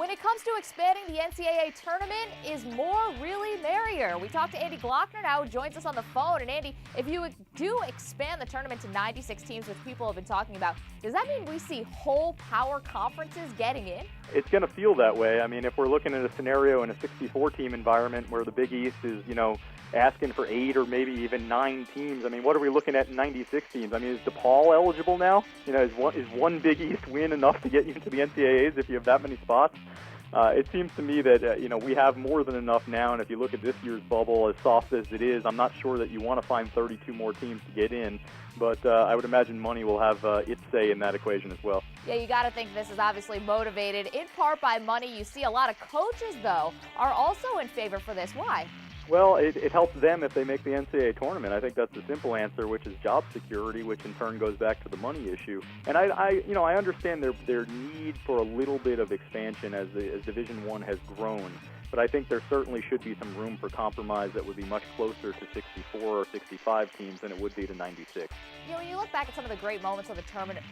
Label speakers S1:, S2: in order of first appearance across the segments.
S1: When it comes to expanding the NCAA tournament, is more really merrier? We talked to Andy Glockner now, who joins us on the phone. And Andy, if you do expand the tournament to 96 teams, which people have been talking about, does that mean we see whole power conferences getting in?
S2: It's going to feel that way. I mean, if we're looking at a scenario in a 64-team environment where the Big East is, asking for 8 or maybe even 9 teams, I mean, what are we looking at in 96 teams? I mean, is DePaul eligible now? Is one Big East win enough to get you into the NCAAs if you have that many spots? It seems to me that, we have more than enough now, and if you look at this year's bubble, as soft as it is, I'm not sure that you want to find 32 more teams to get in, but I would imagine money will have its say in that equation as well.
S1: Yeah, you got to think this is obviously motivated in part by money. You see a lot of coaches, though, are also in favor for this. Why?
S2: Well, it helps them if they make the NCAA tournament. I think that's the simple answer, which is job security, which in turn goes back to the money issue. And I understand their need for a little bit of expansion as Division I has grown. But I think there certainly should be some room for compromise that would be much closer to 64 or 65 teams than it would be to 96.
S1: When you look back at some of the great moments of the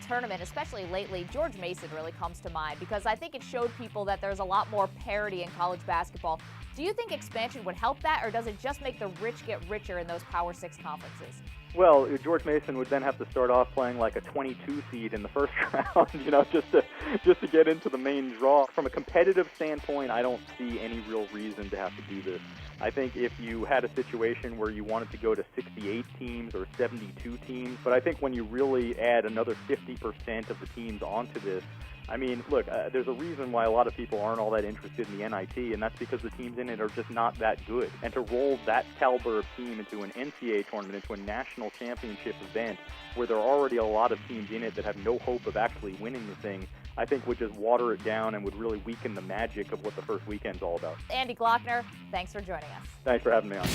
S1: tournament, especially lately, George Mason really comes to mind because I think it showed people that there's a lot more parity in college basketball. Do you think expansion would help that, or does it just make the rich get richer in those Power 6 conferences?
S2: Well, George Mason would then have to start off playing like a 22 seed in the first round, just to get into the main draw. From a competitive standpoint, I don't see any real reason to have to do this. I think if you had a situation where you wanted to go to 68 teams or 72 teams, but I think when you really add another 50% of the teams onto this, I mean, look, there's a reason why a lot of people aren't all that interested in the NIT, and that's because the teams in it are just not that good. And to roll that caliber of team into an NCAA tournament, into a national championship event, where there are already a lot of teams in it that have no hope of actually winning the thing, I think would just water it down and would really weaken the magic of what the first weekend's all about.
S1: Andy Glockner, thanks for joining us.
S2: Thanks for having me on.